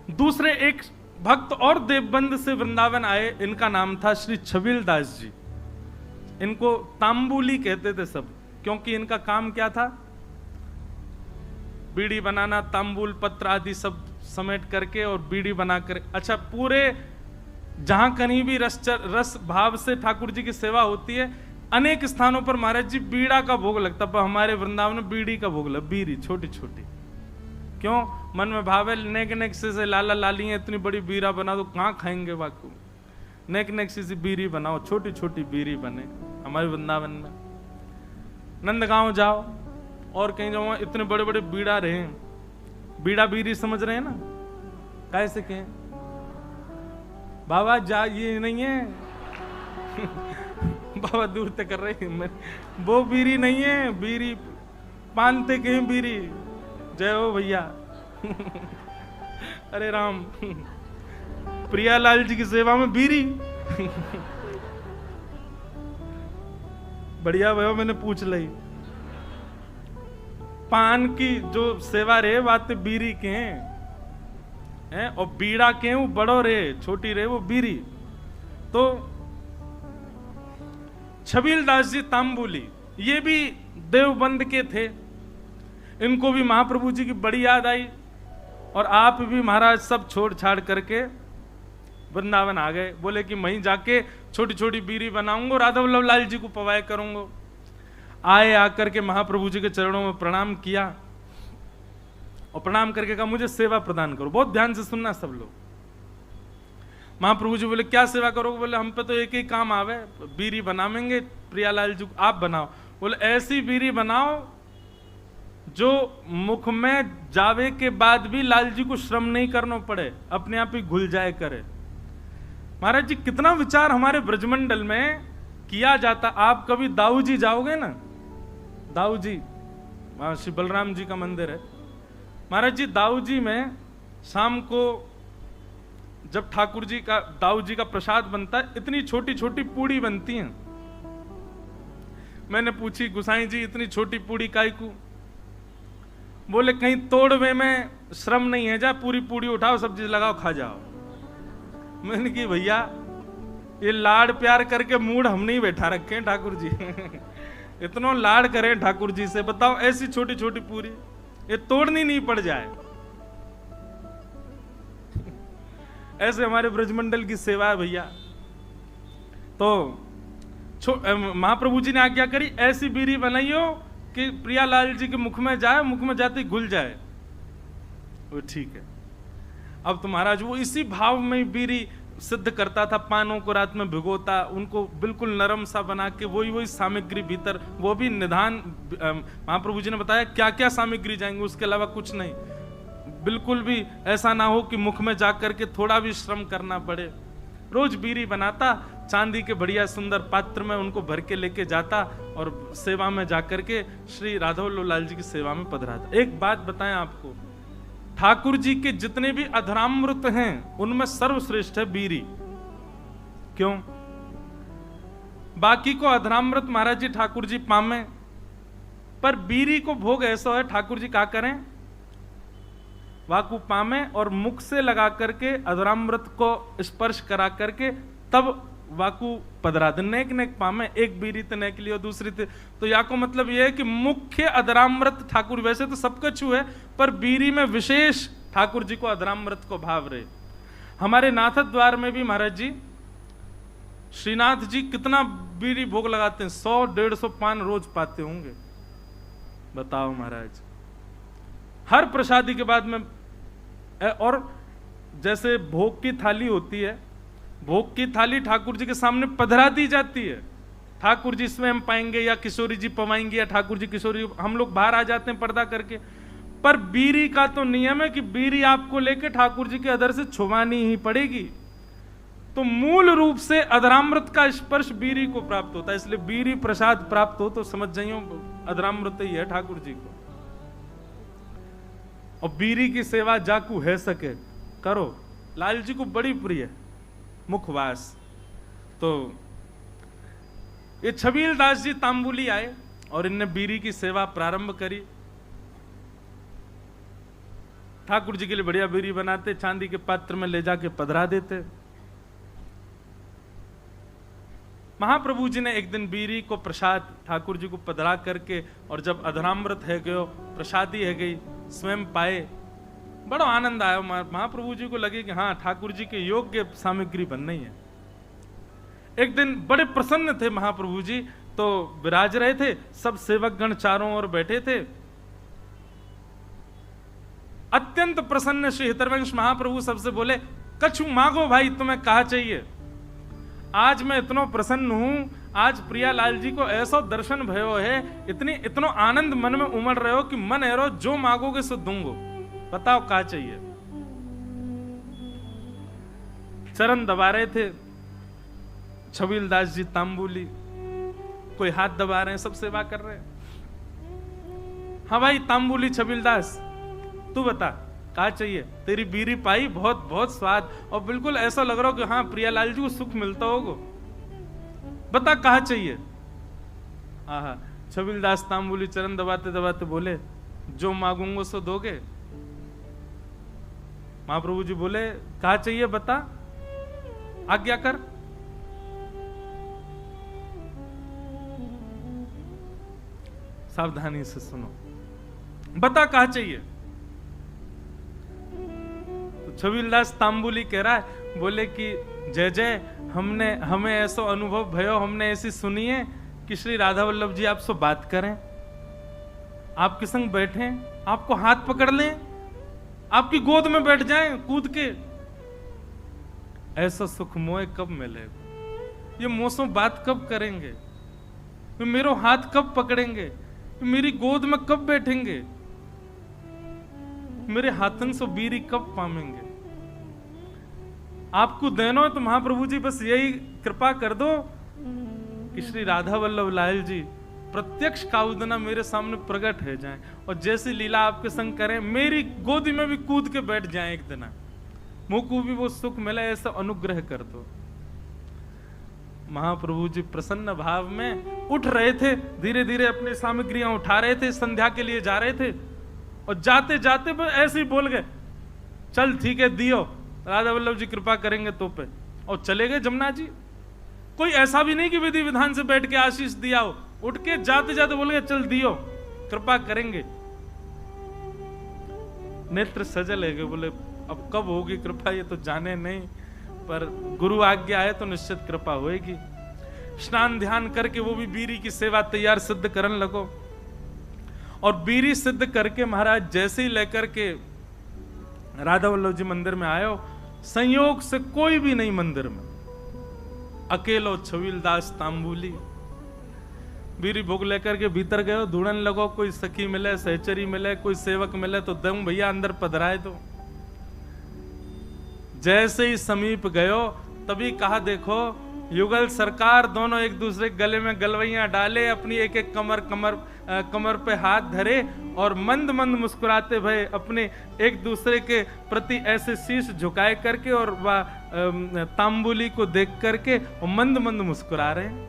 दूसरे एक भक्त और देवबंद से वृंदावन आए, इनका नाम था श्री छबील दास जी। इनको तांबुली कहते थे सब, क्योंकि इनका काम क्या था? बीड़ी बनाना, तांबुल पत्र आदि सब समेट करके और बीड़ी बनाकर, अच्छा पूरे जहां कहीं भी रस भाव से ठाकुर जी की सेवा होती है, अनेक स्थानों पर महाराज जी बीड़ा का भोग लगता, पर हमारे वृंदावन में बीड़ी का भोग लगा, बीड़ी छोटी छोटी। क्यों? मन में भाव है, नेक नेक से लाला लाली है, इतनी बड़ी बीड़ा बना दो, कहां खाएंगे वाकू, नेक नेक सी बीड़ी बनाओ, छोटी छोटी बीड़ी बने। हमारे वृंदावन में नंदगांव जाओ और कहीं जाओ, इतने बड़े बड़े बीड़ा रहे, बीड़ा बीड़ी समझ रहे हैं ना, कैसे कहें बाबा जा, ये नहीं है बाबा दूर तक कर रहे हैं, वो बीड़ी नहीं है, बीड़ी पानते कहीं बीड़ी, जय हो भैया अरे राम प्रियालाल जी की सेवा में बीड़ी बढ़िया भैया, मैंने पूछ ली, पान की जो सेवा रे बात बीड़ी के हैं, और बीड़ा के वो बड़ो रे, छोटी रे वो बीड़ी। तो छबील दास जी तांबुली, ये भी देवबंद के थे, इनको भी महाप्रभु जी की बड़ी याद आई, और आप भी महाराज सब छोड़ छाड़ करके वृंदावन आ गए। बोले कि वहीं जाके छोटी छोटी बीड़ी बनाऊंगा, राधा वल्लभ लाल जी को पवाय करूंगा। आए, आकर के महाप्रभु जी के चरणों में प्रणाम किया, और प्रणाम करके कहा मुझे सेवा प्रदान करो। बहुत ध्यान से सुनना सब लोग। महाप्रभु जी बोले क्या सेवा करोगे? बोले हम पे तो एक ही काम आवे, बीड़ी बनावेंगे, प्रियालाल जी आप बनाओ। बोले ऐसी बीड़ी बनाओ जो मुख में जावे के बाद भी लाल जी को श्रम नहीं करना पड़े, अपने आप ही घुल जाए करे। महाराज जी कितना विचार हमारे ब्रजमंडल में किया जाता। आप कभी दाऊ जी जाओगे ना, दाऊ जी वहां श्री बलराम जी का मंदिर है, महाराज जी दाऊ जी में शाम को जब ठाकुर जी का, दाऊ जी का प्रसाद बनता है, इतनी छोटी छोटी पूड़ी बनती हैं। मैंने पूछी गुसाई जी इतनी छोटी पूड़ी काई को? बोले कहीं तोड़वे में श्रम नहीं है, जा पूरी पूड़ी उठाओ, सब्जी लगाओ, खा जाओ। मैंने की भैया ये लाड़ प्यार करके मूड हम नहीं बैठा रखे हैं ठाकुर जी इतना लाड़ करें ठाकुर जी से, बताओ ऐसी छोटी छोटी पूरी ये तोड़नी नहीं पड़ जाए। ऐसे हमारे ब्रजमंडल की सेवा है भैया। तो महाप्रभु जी ने आज्ञा करी ऐसी बीड़ी बनाइयो कि प्रियालाल जी के मुख में जाए, मुख में जाते ही घुल जाए। वो ठीक है। अब तो महाराज वो इसी भाव में बीड़ी सिद्ध करता था, पानों को रात में भिगोता, उनको बिल्कुल नरम सा बना के वही सामग्री भीतर, वो भी निधान महाप्रभु जी ने बताया क्या क्या सामग्री जाएंगे, उसके अलावा कुछ नहीं। बिल्कुल भी ऐसा ना हो कि मुख में जाकर के थोड़ा भी श्रम करना पड़े। रोज बीड़ी बनाता, चांदी के बढ़िया सुंदर पात्र में उनको भर के लेके जाता और सेवा में जाकर के श्री राधा वल्लभ लाल जी की सेवा में पधराता। एक बात बताएं आपको, ठाकुर जी के जितने भी अधरामृत हैं उनमें सर्वश्रेष्ठ है बीड़ी। क्यों? बाकी को अधरामृत महाराज जी ठाकुर जी पामे, पर बीड़ी को भोग ऐसा है ठाकुर जी क्या करें, वाकु पामे और मुख से लगा करके अधरामृत को स्पर्श करा करके तब वाकु पधरा दे। नेक नेक पामे, एक बीड़ी तो नेक लियो, दूसरी तो या को मतलब यह है कि मुख्य अधरामृत ठाकुर, वैसे तो सबका छू है पर बीड़ी में विशेष ठाकुर जी को अधरामृत को भाव रहे। हमारे नाथ द्वार में भी महाराज जी श्रीनाथ जी कितना बीड़ी भोग लगाते हैं, 100-150 पान रोज पाते होंगे। बताओ महाराज, हर प्रसादी के बाद में। और जैसे भोग की थाली होती है, भोग की थाली ठाकुर जी के सामने पधरा दी जाती है। ठाकुर जी स्वयं पाएंगे या किशोरी जी पवाएंगे या ठाकुर जी किशोरी, हम लोग बाहर आ जाते हैं पर्दा करके। पर बीड़ी का तो नियम है कि बीड़ी आपको लेके ठाकुर जी के अधर से छुवानी ही पड़ेगी। तो मूल रूप से अधरामृत का स्पर्श बीड़ी को प्राप्त होता है, इसलिए बीड़ी प्रसाद प्राप्त हो तो समझ जाइयो अधरामृत ही है ठाकुर जी को। और बीड़ी की सेवा जाकू है सके करो, लाल जी को बड़ी प्रिय मुखवास। तो ये छबील दास जी तांबुली आए और इनने बीड़ी की सेवा प्रारंभ करी। ठाकुर जी के लिए बढ़िया बीरी बनाते, चांदी के पात्र में ले जाके पधरा देते। महाप्रभु जी ने एक दिन बीरी को प्रसाद ठाकुर जी को पधरा करके, और जब अधरामृत है गयो, प्रसादी है गई, स्वयं पाए, बड़ा आनंद आया। महाप्रभु जी को लगे कि हाँ, ठाकुर जी के योग्य सामग्री बननी है। एक दिन बड़े प्रसन्न थे महाप्रभु जी, तो विराज रहे थे, सब सेवक गण चारों ओर बैठे थे। अत्यंत प्रसन्न श्री हितरवंश महाप्रभु सबसे बोले, कछु मांगो भाई, तुम्हें कहा चाहिए। आज मैं इतना प्रसन्न हूं, आज प्रियालाल जी को ऐसा दर्शन भयो है, इतनो आनंद मन में उमड़ रहे हो कि मन एरो जो मांगोगे सो दूंगो, बताओ क्या चाहिए। चरण दबा रहे थे छबील दास जी तांबूली, कोई हाथ दबा रहे हैं, सब सेवा कर रहे हैं। हाँ भाई तांबूली छबील दास, तू बता क्या चाहिए। तेरी बीरी पाई, बहुत बहुत स्वाद, और बिल्कुल ऐसा लग रहा हो कि हाँ प्रियालाल जी को सुख मिलता होगा, बता कहा चाहिए। आहा, छबील दास तांबूली चरण दबाते दबाते बोले, जो मांगूंगा सो दोगे। महाप्रभु जी बोले, कहा चाहिए बता, आज्ञा कर। सावधानी से सुनो, बता कहा चाहिए। तो छबीलदास तांबुली कह रहा है, बोले कि जय जय, हमें ऐसा अनुभव भयो, हमने ऐसी सुनी है कि श्री राधा वल्लभ जी आपसे बात करें, आपके संग बैठे, आपको हाथ पकड़ लें, आपकी गोद में बैठ जाएं कूद के। ऐसा सुख मोए कब मिलेगा, ये मोसों बात कब करेंगे, मेरो हाथ कब पकड़ेंगे, मेरी गोद में कब बैठेंगे, मेरे हाथन से बीरी कब पामेंगे। आपको देनो है तो महाप्रभु जी बस यही कृपा कर दो कि श्री राधा वल्लभ लाल जी प्रत्यक्ष काउदना मेरे सामने प्रकट है जाएं, और जैसी लीला आपके संग करें, मेरी गोदी में भी कूद के बैठ जाएं एक दिन, मुझको भी वो सुख मिले, ऐसा अनुग्रह कर दो। महाप्रभु जी प्रसन्न भाव में उठ रहे थे, धीरे धीरे अपनी सामग्रियां उठा रहे थे, संध्या के लिए जा रहे थे, और जाते जाते ऐसे ही बोल गए, चल ठीक है दियो, राधा वल्लभ जी कृपा करेंगे तो पे, और चले गए जमुना जी। कोई ऐसा भी नहीं कि विधि विधान से बैठ के आशीष दिया हो, उठ के जाते जाते बोल गए, चल दियो, कृपा करेंगे। नेत्र सजल है, बोले अब कब होगी कृपा ये तो जाने नहीं, पर गुरु आज्ञा है तो निश्चित कृपा होएगी। स्नान ध्यान करके वो भी बीरी की सेवा तैयार सिद्ध करन लगो, और बीरी सिद्ध करके महाराज जैसे ही लेकर के राधा वल्लभ जी मंदिर में आयो, संयोग से कोई भी नहीं मंदिर में, अकेलो छबील दास तांबूली बीरी भोग लेकर के भीतर गए, ढूंढन लगो कोई सखी मिले, सहचरी मिले, कोई सेवक मिले तो दम भैया अंदर पधराए दो। जैसे ही समीप गयो तभी कहा, देखो युगल सरकार दोनों एक दूसरे गले में गलवैयां डाले, अपनी एक एक कमर पे हाथ धरे, और मंद मंद मुस्कुराते भय अपने एक दूसरे के प्रति ऐसे शीश झुकाए करके, और वह तांबुली को देख करके और मंद मंद मुस्कुरा रहे हैं,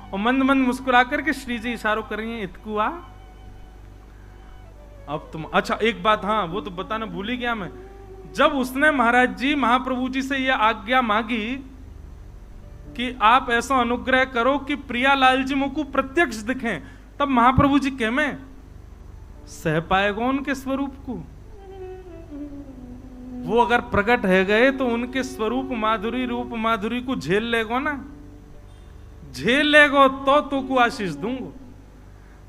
और मंद मंद मुस्कुरा करके श्री जी इशारों कर रही हैं, इतकुआ अब तुम। अच्छा एक बात, हाँ वो तो बताना भूल ही गया मैं, जब उसने महाराज जी महाप्रभु जी से यह आज्ञा मांगी कि आप ऐसा अनुग्रह करो कि प्रियालाल जी मुझको प्रत्यक्ष दिखें, तब महाप्रभु जी कह में सह पाएगा उनके स्वरूप को। वो अगर प्रकट है गए तो उनके स्वरूप माधुरी, रूप माधुरी को झेल लेगो ना, झेल लेगो तो को आशीष दूंगो।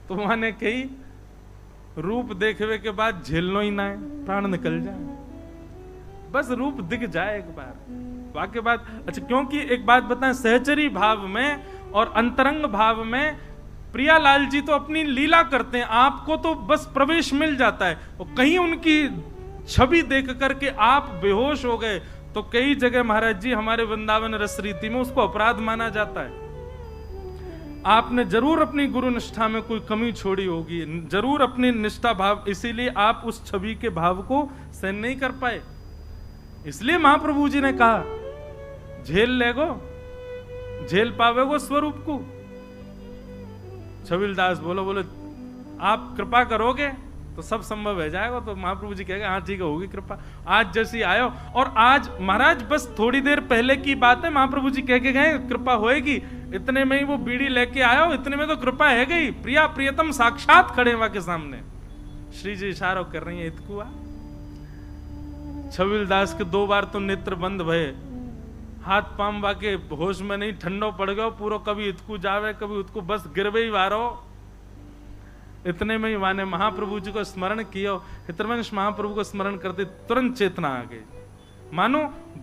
तो मैंने कही रूप देखने के बाद झेलनो ही ना है, प्राण निकल जाए, बस रूप दिख जाए एक बार, वाक्य बात। अच्छा क्योंकि एक बात बताएं, सहचरी भाव में और अंतरंग भाव में प्रियालाल जी तो अपनी लीला करते हैं, आपको तो बस प्रवेश मिल जाता है, और कहीं उनकी छवि देख करके आप बेहोश हो गए तो कई जगह महाराज जी हमारे वृंदावन रस रीति में उसको अपराध माना जाता है। आपने जरूर अपनी गुरु निष्ठा में कोई कमी छोड़ी होगी, जरूर अपनी निष्ठा भाव, इसीलिए आप उस छवि के भाव को सहन नहीं कर पाए। इसलिए महाप्रभु जी ने कहा झेल लेगो, झेल पावेगो स्वरूप को। छबील दास बोलो आप कृपा करोगे, तो सब संभव हो जाएगा। तो महाप्रभु जी कहेगा हाँ ठीक है, होगी कृपा। आज जैसी आयो, और आज महाराज बस थोड़ी देर पहले की बात है, महाप्रभु जी कह के गए कृपा होएगी, इतने में ही वो बीड़ी लेके आयो, इतने में तो कृपा है गई। प्रिया प्रियतम साक्षात खड़े वहां के सामने, श्री जी इशारा कर रही है इतकुआ। छबील दास के 2 बार तो नेत्र बंद भये, हाथ पाम वाके होश में नहीं, ठंडो पड़ गयो पूरो, कभी इतकू जावे कभी उतकू, बस गिरवे ही वारो। इतने में ही वाने महाप्रभु जी को स्मरण किया, हितवंश महाप्रभु को स्मरण करते तुरंत चेतना आ गई। मानो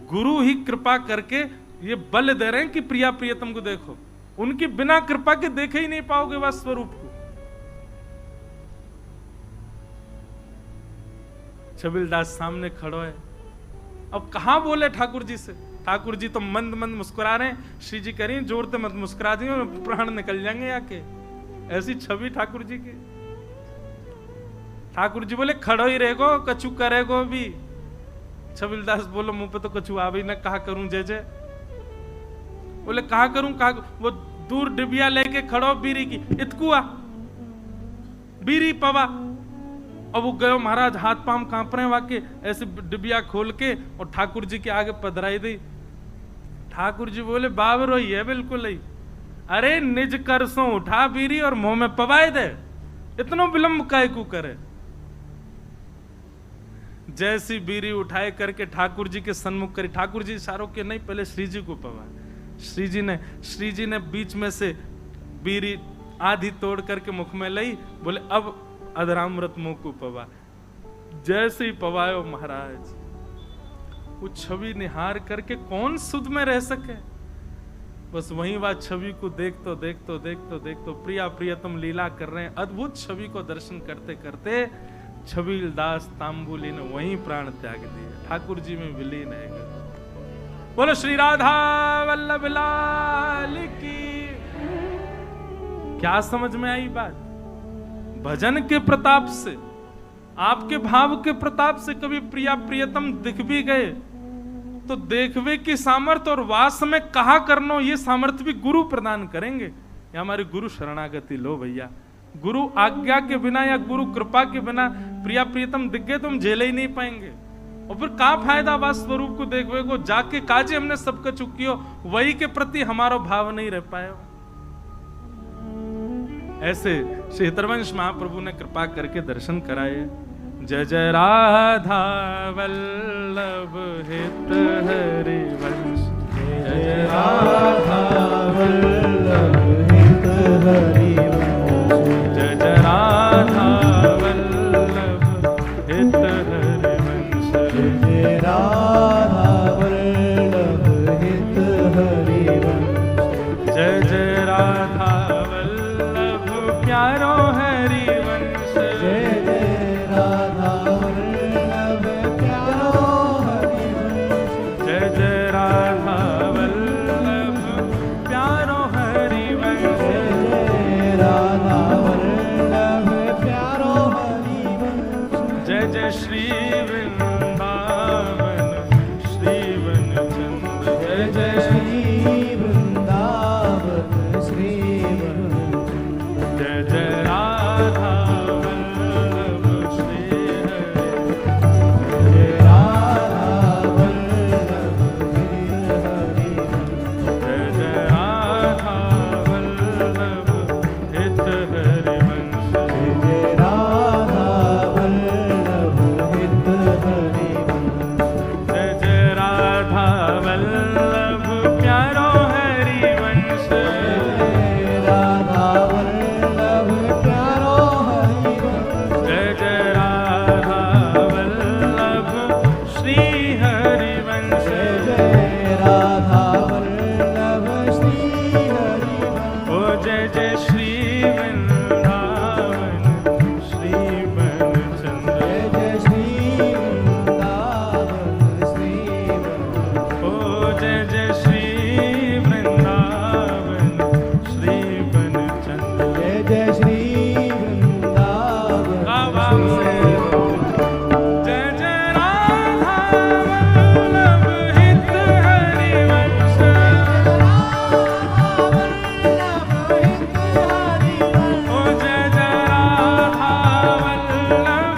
गुरु ही कृपा करके ये बल दे रहे हैं कि प्रिया प्रियतम को देखो, उनकी बिना कृपा के देखे ही नहीं पाओगे वह स्वरूप को। छबील दास सामने खड़ो है, अब कहां बोले ठाकुर जी से। ठाकुर जी तो मंद मंद मुस्कुरा रहे हैं। श्री जी कह रही हैं जोर से मत मुस्कुरा दी, प्राण निकल जाएंगे आके। ऐसी छवि ठाकुर जी की। ठाकुर जी बोले खड़ो ही रहेगो, कछु करेगो भी। छबील दास बोलो मुंह पे तो कछु आ भी ना, कहा करूं जय जय। बोले कहा करूं कहा। वो दूर डिबिया लेके खड़ो बीरी की, इतकुआ बीरी पवा। अब वो गयो महाराज, हाथ पाम कांप रहे वाके, ऐसे डिबिया खोल के और ठाकुर जी के आगे पधराई दी। ठाकुर जी बोले बाबरो ही है बिल्कुल ही। अरे निज करसों उठा बीरी और मुंह में पवाए दे, इतनो विलंब काय को करे। जैसी बीरी उठाए करके ठाकुर जी के सन्मुख करी। ठाकुर जी इशारों के नहीं, पहले श्री जी को पवा। श्री जी ने बीच में से बीरी आधी तोड़ करके मुख में लाई। बोले अब अधरामृत मुंह को पवा। जैसे ही पवायो महाराज, वो छवि निहार करके कौन सुध में रह सके। बस वहीं वह छवि को देखतो प्रिया प्रियतम लीला कर रहे हैं। अद्भुत छवि को दर्शन करते करते छबील दास तांबुली ने वहीं प्राण त्याग दिए, ठाकुर जी में विलीन है। बोलो श्री राधा वल्लभ लाल की। क्या समझ में आई बात? भजन के प्रताप से, आपके भाव के प्रताप से कभी प्रिया प्रियतम दिख भी गए तो देखवे की सामर्थ्य और वास में कहा करनो, ये सामर्थ्य भी गुरु प्रदान करेंगे। या हमारी गुरु शरणागति लो भैया। गुरु आज्ञा के बिना या गुरु कृपा के बिना प्रिया प्रियतम दिख गए तो हम झेले ही नहीं पाएंगे। और फिर का फायदा वास स्वरूप को देखवे को, जाके काजे हमने सबका चुकियो, वही के प्रति हमारा भाव नहीं रह पाया। ऐसे श्री हितवंश महाप्रभु ने कृपा करके दर्शन कराए। जय जय राधा वल्लभ हित हरि वंश, जय जय राधा वल्लभ हित हरि वंश, जय जय राधा वल्लभ हित हरि वंश, जय जय राधा वल्लभ हित हरि वंश, जय जय राधा वल्लभ प्यारो हरि वंश, जय जय राधा वल्लभ प्यारो हरि वंश, जय जय राधा वल्लभ प्यारो हरि वंश, जय राधा वल्लभ प्यारो हरि वंश, जय जय श्री वृंदावन श्री वनचंद्र, जय जय श्री वृंदावन श्री वनचंद्र, जय जय राधा वल्लभ श्री हरि, जय राधा वल्लभ श्री हरि, जय जय राधा वल्लभ हित हरि वंश, जय जय राधा वल्लभ हित हरि वंश, जय जय राधा वल्लभ प्यारो हरि वंश, जय राधा वल्लभ प्यारो हरि वंश, जय जय राधा वल्लभ श्री हरि वंश, जय राधा वल्लभ श्री हरि वंश, ओ जय जय श्री वृंदावन श्री वनचंद्र, जय जय श्री वृंदावन श्री वनचंद्र, ओ जय जय श्री वृंदावन श्री वनचंद्र, जय जय श्री वृंदावन जय जय राधा वल्लभ हित हरि वंश, ओ जय जय राधा वल्लभ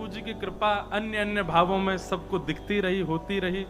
प्रभु जी की कृपा अन्य अन्य भावों में सबको दिखती रही, होती रही।